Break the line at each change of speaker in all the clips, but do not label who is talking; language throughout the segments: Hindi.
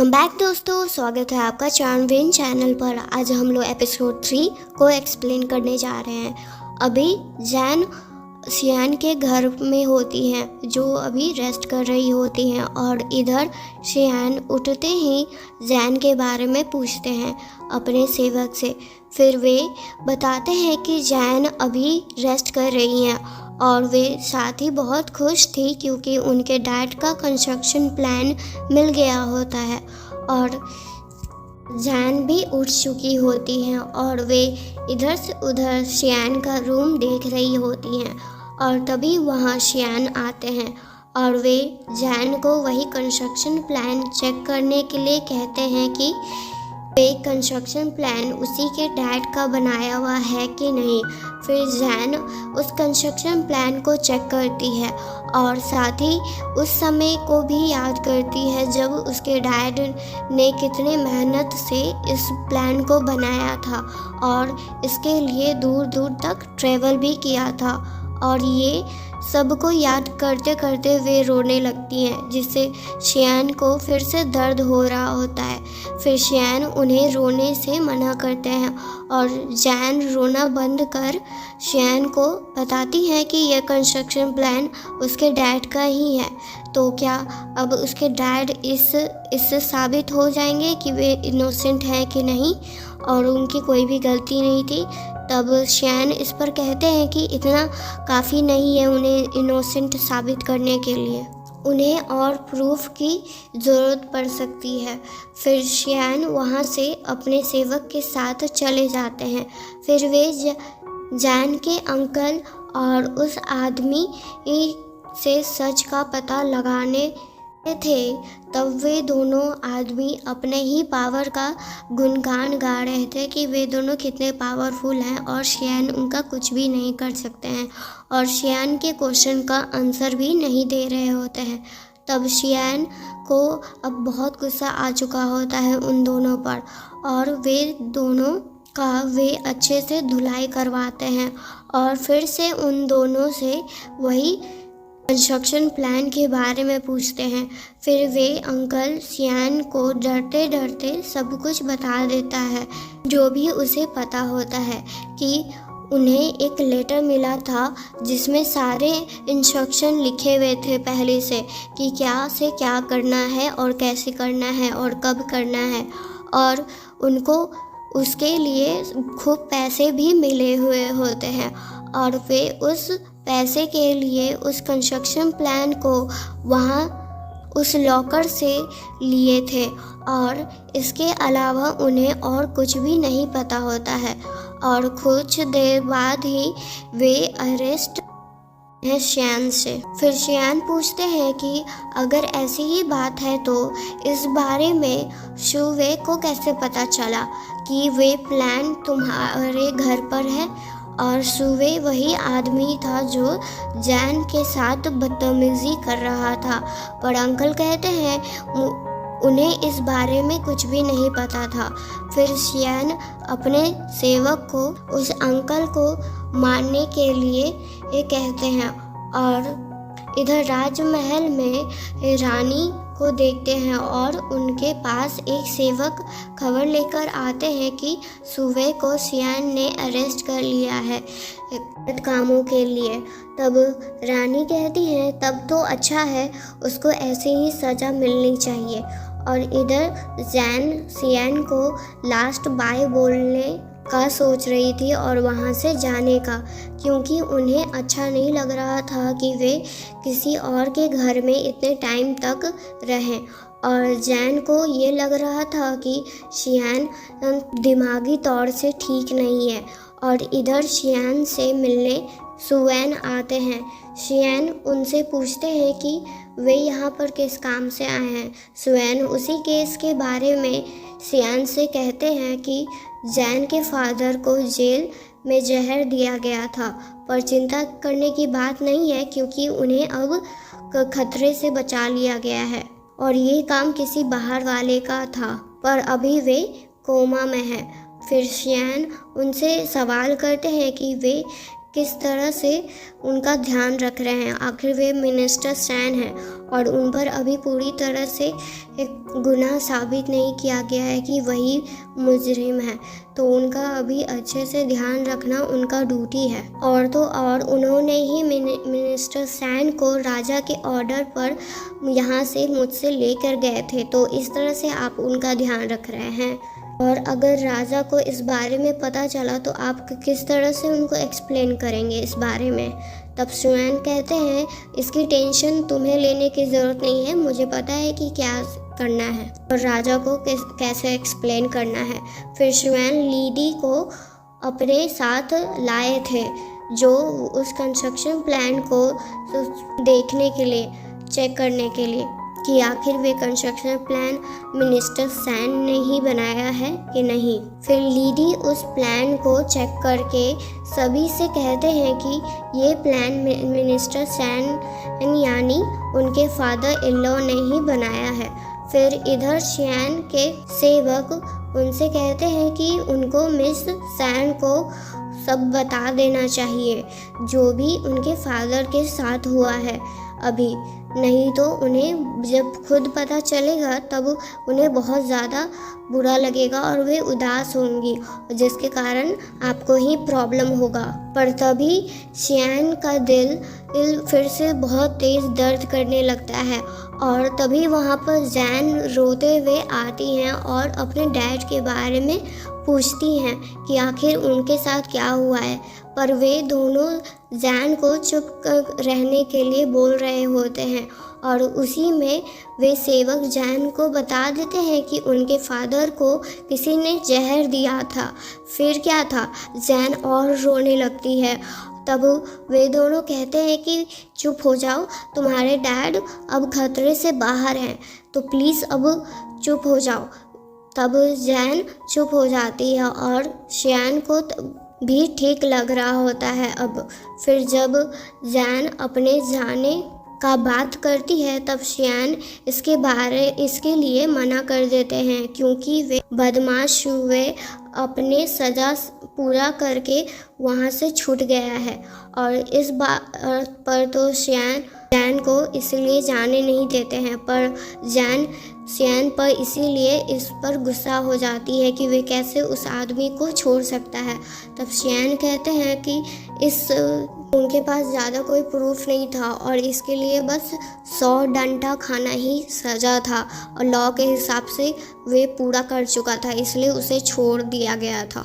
वेलकम बैक दोस्तों, स्वागत है आपका चार्मविन चैनल पर। आज हम लोग एपिसोड 3 को एक्सप्लेन करने जा रहे हैं। अभी जैन सियान के घर में होती हैं, जो अभी रेस्ट कर रही होती हैं, और इधर सियान उठते ही जैन के बारे में पूछते हैं अपने सेवक से। फिर वे बताते हैं कि जैन अभी रेस्ट कर रही हैं और वे साथ ही बहुत खुश थी क्योंकि उनके डैड का कंस्ट्रक्शन प्लान मिल गया होता है और जैन भी उठ चुकी होती हैं और वे इधर से उधर शियान का रूम देख रही होती हैं। और तभी वहाँ शियान आते हैं और वे जैन को वही कंस्ट्रक्शन प्लान चेक करने के लिए कहते हैं कि वे कंस्ट्रक्शन प्लान उसी के डैड का बनाया हुआ है कि नहीं। फिर जैन उस कंस्ट्रक्शन प्लान को चेक करती है और साथ ही उस समय को भी याद करती है जब उसके डैड ने कितने मेहनत से इस प्लान को बनाया था और इसके लिए दूर दूर तक ट्रैवल भी किया था। और ये सबको याद करते करते वे रोने लगती हैं, जिससे शियान को फिर से दर्द हो रहा होता है। फिर शियान उन्हें रोने से मना करते हैं और जैन रोना बंद कर शियान को बताती है कि यह कंस्ट्रक्शन प्लान उसके डैड का ही है। तो क्या अब उसके डैड इससे साबित हो जाएंगे कि वे इनोसेंट हैं कि नहीं और उनकी कोई भी गलती नहीं थी। तब शियान इस पर कहते हैं कि इतना काफ़ी नहीं है उन्हें इनोसेंट साबित करने के लिए, उन्हें और प्रूफ की ज़रूरत पड़ सकती है। फिर शियान वहाँ से अपने सेवक के साथ चले जाते हैं। फिर वे जैन के अंकल और उस आदमी से सच का पता लगाने थे। तब वे दोनों आदमी अपने ही पावर का गुणगान गा रहे थे कि वे दोनों कितने पावरफुल हैं और शियान उनका कुछ भी नहीं कर सकते हैं और शियान के क्वेश्चन का आंसर भी नहीं दे रहे होते हैं। तब शियान को अब बहुत गुस्सा आ चुका होता है उन दोनों पर और वे दोनों का वे अच्छे से धुलाई करवाते हैं और फिर से उन दोनों से वही कंस्ट्रक्शन प्लान के बारे में पूछते हैं। फिर वे अंकल शियान को डरते डरते सब कुछ बता देता है, जो भी उसे पता होता है कि उन्हें एक लेटर मिला था जिसमें सारे इंस्ट्रक्शन लिखे हुए थे पहले से कि क्या से क्या करना है और कैसे करना है और कब करना है, और उनको उसके लिए खूब पैसे भी मिले हुए होते हैं और वे उस पैसे के लिए उस कंस्ट्रक्शन प्लान को वहाँ उस लॉकर से लिए थे और इसके अलावा उन्हें और कुछ भी नहीं पता होता है। और कुछ देर बाद ही वे अरेस्ट है शियान से। फिर शियान पूछते हैं कि अगर ऐसी ही बात है तो इस बारे में शुवे को कैसे पता चला कि वे प्लान तुम्हारे घर पर है। और सुवे वही आदमी था जो जैन के साथ बदतमीजी कर रहा था। पर अंकल कहते हैं उन्हें इस बारे में कुछ भी नहीं पता था। फिर शियान अपने सेवक को उस अंकल को मारने के लिए ये कहते हैं और इधर राजमहल में रानी को देखते हैं और उनके पास एक सेवक खबर लेकर आते हैं कि सुवे को शियान ने अरेस्ट कर लिया है कामों के लिए। तब रानी कहती है तब तो अच्छा है, उसको ऐसे ही सज़ा मिलनी चाहिए। और इधर जैन शियान को लास्ट बाय बोलने का सोच रही थी और वहाँ से जाने का, क्योंकि उन्हें अच्छा नहीं लग रहा था कि वे किसी और के घर में इतने टाइम तक रहें। और जैन को ये लग रहा था कि शियान दिमागी तौर से ठीक नहीं है। और इधर शियान से मिलने सुवैन आते हैं। शियान उनसे पूछते हैं कि वे यहाँ पर किस काम से आए हैं। सुवैन उसी केस के बारे में शियान से कहते हैं कि जैन के फादर को जेल में जहर दिया गया था, पर चिंता करने की बात नहीं है क्योंकि उन्हें अब खतरे से बचा लिया गया है और ये काम किसी बाहर वाले का था, पर अभी वे कोमा में है। फिर शियान उनसे सवाल करते हैं कि वे किस तरह से उनका ध्यान रख रहे हैं। आखिर वे मिनिस्टर सैन हैं और उन पर अभी पूरी तरह से एक गुनाह साबित नहीं किया गया है कि वही मुजरिम है, तो उनका अभी अच्छे से ध्यान रखना उनका ड्यूटी है। और तो और उन्होंने ही मिनिस्टर सैन को राजा के ऑर्डर पर यहाँ से मुझसे लेकर गए थे, तो इस तरह से आप उनका ध्यान रख रहे हैं। और अगर राजा को इस बारे में पता चला तो आप किस तरह से उनको एक्सप्लेन करेंगे इस बारे में। तब सुएन कहते हैं, इसकी टेंशन तुम्हें लेने की ज़रूरत नहीं है, मुझे पता है कि क्या करना है और राजा को कैसे एक्सप्लेन करना है। फिर सुएन लीडी को अपने साथ लाए थे, जो उस कंस्ट्रक्शन प्लान को देखने के लिए, चेक करने के लिए कि आखिर वे कंस्ट्रक्शन प्लान मिनिस्टर सैन ने ही बनाया है कि नहीं। फिर लीडी उस प्लान को चेक करके सभी से कहते हैं कि ये प्लान मिनिस्टर सैन यानी उनके फादर इन लॉ ने ही बनाया है। फिर इधर सियान के सेवक उनसे कहते हैं कि उनको मिस सैन को सब बता देना चाहिए जो भी उनके फादर के साथ हुआ है अभी, नहीं तो उन्हें जब खुद पता चलेगा तब उन्हें बहुत ज़्यादा बुरा लगेगा और वे उदास होंगी, जिसके कारण आपको ही प्रॉब्लम होगा। पर तभी सियान का दिल फिर से बहुत तेज़ दर्द करने लगता है और तभी वहाँ पर जैन रोते हुए आती हैं और अपने डैड के बारे में पूछती हैं कि आखिर उनके साथ क्या हुआ है। पर वे दोनों जैन को चुप रहने के लिए बोल रहे होते हैं और उसी में वे सेवक जैन को बता देते हैं कि उनके फादर को किसी ने जहर दिया था। फिर क्या था, जैन और रोने लगती है। तब वे दोनों कहते हैं कि चुप हो जाओ, तुम्हारे डैड अब खतरे से बाहर हैं, तो प्लीज़ अब चुप हो जाओ। तब जैन चुप हो जाती है और सियान को भी ठीक लग रहा होता है अब। फिर जब जैन अपने जाने का बात करती है तब सियान इसके लिए मना कर देते हैं, क्योंकि वे बदमाश हुए अपने सज़ा पूरा करके वहाँ से छूट गया है। और इस बात पर तो जैन को इसलिए जाने नहीं देते हैं, पर जैन सियान पर इसीलिए इस पर गुस्सा हो जाती है कि वे कैसे उस आदमी को छोड़ सकता है। तब सियान कहते हैं कि उनके पास ज़्यादा कोई प्रूफ नहीं था और इसके लिए बस 100 डंडा खाना ही सज़ा था और लॉ के हिसाब से वे पूरा कर चुका था, इसलिए उसे छोड़ दिया गया था।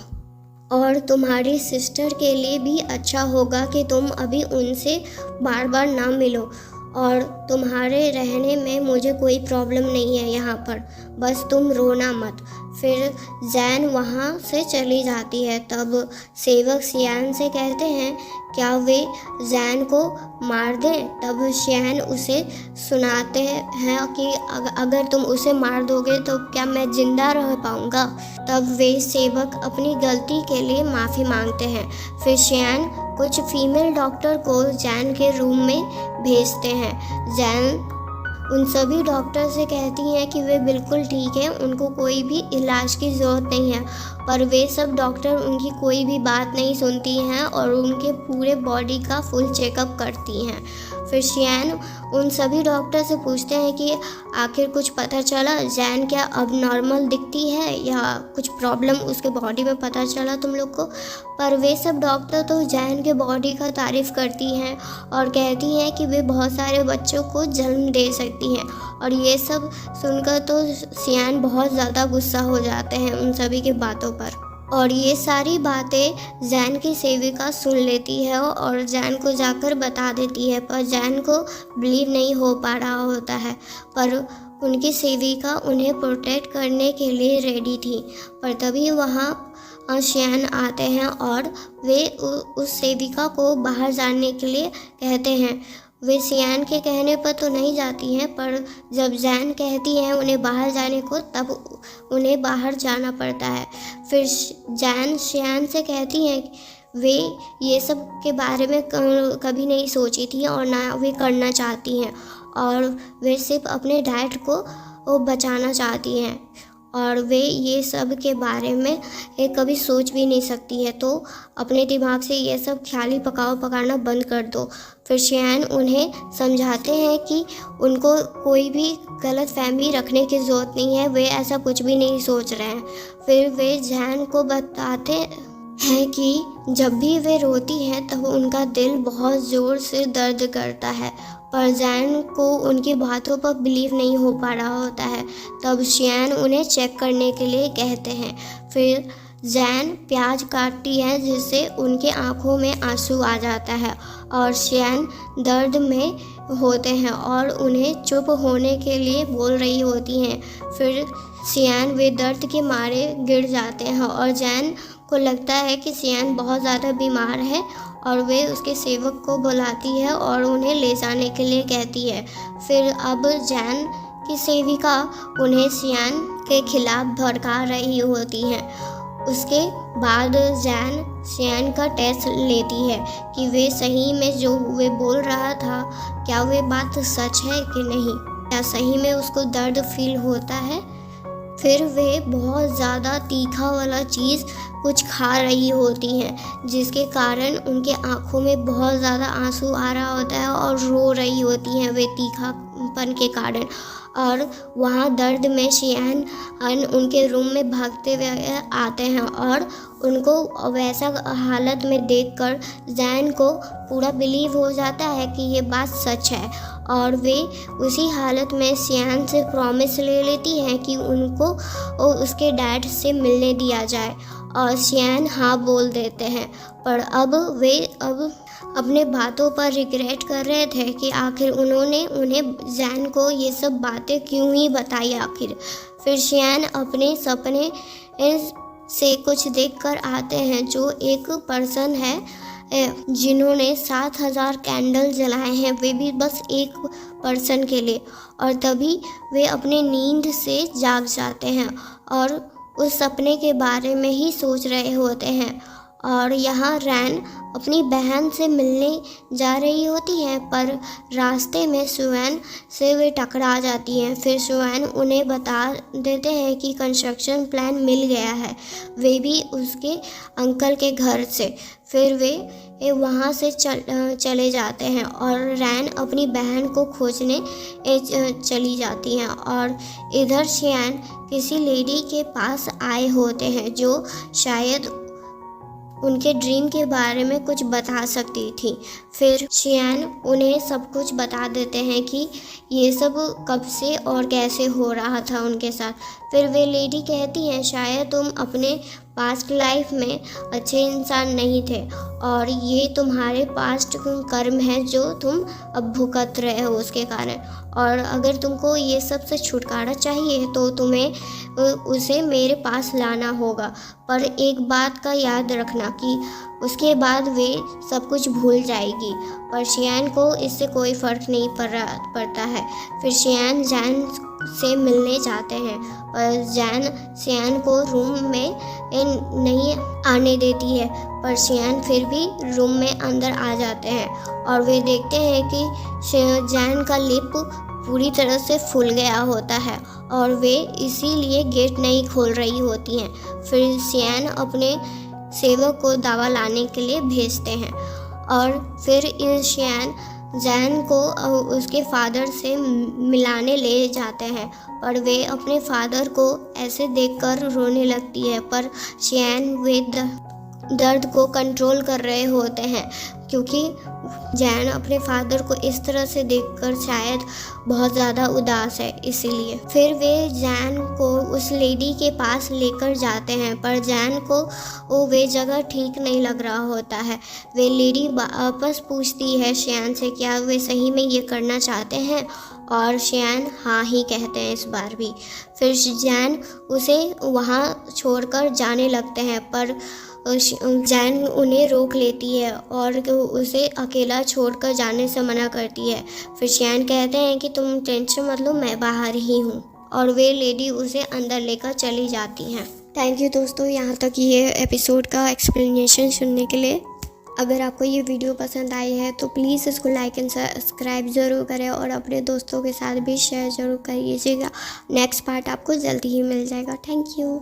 और तुम्हारी सिस्टर के लिए भी अच्छा होगा कि तुम अभी उनसे बार बार ना मिलो और तुम्हारे रहने में मुझे कोई प्रॉब्लम नहीं है यहाँ पर, बस तुम रोना मत। फिर जैन वहाँ से चली जाती है। तब सेवक सियान से कहते हैं क्या वे जैन को मार दें। तब सियान उसे सुनाते हैं कि अगर तुम उसे मार दोगे तो क्या मैं जिंदा रह पाऊँगा। तब वे सेवक अपनी गलती के लिए माफ़ी मांगते हैं। फिर सियान कुछ फीमेल डॉक्टर को जैन के रूम में भेजते हैं। जैन उन सभी डॉक्टर से कहती हैं कि वे बिल्कुल ठीक हैं, उनको कोई भी इलाज की ज़रूरत नहीं है, पर वे सब डॉक्टर उनकी कोई भी बात नहीं सुनती हैं और उनके पूरे बॉडी का फुल चेकअप करती हैं। फिर सियान उन सभी डॉक्टर से पूछते हैं कि आखिर कुछ पता चला, जैन क्या अब नॉर्मल दिखती है या कुछ प्रॉब्लम उसके बॉडी में पता चला तुम लोग को। पर वे सब डॉक्टर तो जैन के बॉडी का तारीफ़ करती हैं और कहती हैं कि वे बहुत सारे बच्चों को जन्म दे सकती हैं। और ये सब सुनकर तो सियान बहुत ज़्यादा गुस्सा हो जाते हैं उन सभी की बातों पर। और ये सारी बातें जैन की सेविका सुन लेती है और जैन को जाकर बता देती है, पर जैन को बिलीव नहीं हो पा रहा होता है। पर उनकी सेविका उन्हें प्रोटेक्ट करने के लिए रेडी थी। पर तभी वहाँ सियान आते हैं और वे उस सेविका को बाहर जाने के लिए कहते हैं। वे सियान के कहने पर तो नहीं जाती हैं, पर जब जैन कहती हैं उन्हें बाहर जाने को तब उन्हें बाहर जाना पड़ता है। फिर जैन सियान से कहती हैं वे ये सब के बारे में कभी नहीं सोची थी और ना वे करना चाहती हैं और वे सिर्फ अपने डैड को बचाना चाहती हैं। और वे ये सब के बारे में कभी सोच भी नहीं सकती है, तो अपने दिमाग से ये सब ख्याली पकाना बंद कर दो। फिर शियान उन्हें समझाते हैं कि उनको कोई भी गलत फहमी रखने की ज़रूरत नहीं है, वे ऐसा कुछ भी नहीं सोच रहे हैं। फिर वे जैन को बताते हैं कि जब भी वे रोती हैं तब उनका दिल बहुत ज़ोर से दर्द करता है, पर जैन को उनकी बातों पर बिलीव नहीं हो पा रहा होता है। तब शियान उन्हें चेक करने के लिए कहते हैं। फिर जैन प्याज काटती है जिससे उनके आँखों में आंसू आ जाता है और शियान दर्द में होते हैं और उन्हें चुप होने के लिए बोल रही होती हैं। फिर शियान वे दर्द के मारे गिर जाते हैं और जैन को लगता है कि शियान बहुत ज़्यादा बीमार है और वे उसके सेवक को बुलाती है और उन्हें ले जाने के लिए कहती है। फिर अब जैन की सेविका उन्हें शियान के खिलाफ भड़का रही होती हैं। उसके बाद जैन शियान का टेस्ट लेती है कि वे सही में जो वे बोल रहा था, क्या वे बात सच है कि नहीं, क्या सही में उसको दर्द फील होता है। फिर वे बहुत ज़्यादा तीखा वाला चीज़ कुछ खा रही होती हैं, जिसके कारण उनके आँखों में बहुत ज़्यादा आंसू आ रहा होता है और रो रही होती हैं वे तीखापन के कारण। और वहाँ दर्द में शियान उनके रूम में भागते हुए आते हैं और उनको वैसा हालत में देखकर जैन को पूरा बिलीव हो जाता है कि ये बात सच है और वे उसी हालत में शियान से प्रॉमिस ले लेती हैं कि उनको उसके डैड से मिलने दिया जाए और शियान हाँ बोल देते हैं। पर अब वे अपने बातों पर रिग्रेट कर रहे थे कि आखिर उन्होंने उन्हें जैन को ये सब बातें क्यों ही बताई आखिर। फिर शियान अपने सपने से कुछ देखकर आते हैं जो एक पर्सन है जिन्होंने 7000 कैंडल जलाए हैं, वे भी बस एक पर्सन के लिए, और तभी वे अपने नींद से जाग जाते हैं और उस सपने के बारे में ही सोच रहे होते हैं। और यहाँ रैन अपनी बहन से मिलने जा रही होती हैं, पर रास्ते में सुवैन से वे टकरा जाती हैं। फिर सुवैन उन्हें बता देते हैं कि कंस्ट्रक्शन प्लान मिल गया है, वे भी उसके अंकल के घर से। फिर वे वहाँ से चले जाते हैं और रैन अपनी बहन को खोजने चली जाती हैं। और इधर शियान किसी लेडी के पास आए होते हैं जो शायद उनके ड्रीम के बारे में कुछ बता सकती थी। फिर शियान उन्हें सब कुछ बता देते हैं कि ये सब कब से और कैसे हो रहा था उनके साथ। फिर वे लेडी कहती हैं शायद तुम अपने पास्ट लाइफ में अच्छे इंसान नहीं थे और ये तुम्हारे पास्ट कर्म है जो तुम अब भुगत रहे हो उसके कारण, और अगर तुमको ये सब से छुटकारा चाहिए तो तुम्हें उसे मेरे पास लाना होगा। पर एक बात का याद रखना कि उसके बाद वे सब कुछ भूल जाएगी। पर शियान को इससे कोई फ़र्क नहीं पड़ता है। फिर शियान जैन से मिलने जाते हैं और जैन शियान को रूम में नहीं आने देती है, पर शियान फिर भी रूम में अंदर आ जाते हैं और वे देखते हैं कि जैन का लिप पूरी तरह से फूल गया होता है और वे इसीलिए गेट नहीं खोल रही होती हैं। फिर शियान अपने सेवक को दवा लाने के लिए भेजते हैं और फिर शियान जैन को उसके फादर से मिलाने ले जाते हैं, पर वे अपने फादर को ऐसे देखकर रोने लगती है। पर शियान वे दर्द को कंट्रोल कर रहे होते हैं क्योंकि जैन अपने फादर को इस तरह से देखकर शायद बहुत ज़्यादा उदास है, इसीलिए। फिर वे जैन को उस लेडी के पास लेकर जाते हैं, पर जैन को वे जगह ठीक नहीं लग रहा होता है। वे लेडी वापस पूछती है शियान से क्या वे सही में ये करना चाहते हैं, और शियान हाँ ही कहते हैं इस बार भी। फिर जैन उसे वहाँ छोड़कर जाने लगते हैं, पर जैन उन्हें रोक लेती है और उसे अकेला छोड़कर जाने से मना करती है। फिर शियान कहते हैं कि तुम टेंशन मत लो, मैं बाहर ही हूँ, और वे लेडी उसे अंदर लेकर चली जाती हैं। थैंक यू दोस्तों, यहाँ तक ये एपिसोड का एक्सप्लेनेशन सुनने के लिए। अगर आपको ये वीडियो पसंद आई है तो प्लीज़ इसको लाइक एंड सब्सक्राइब ज़रूर करें और अपने दोस्तों के साथ भी शेयर ज़रूर करिएगा। नेक्स्ट पार्ट आपको जल्दी ही मिल जाएगा। Thank you.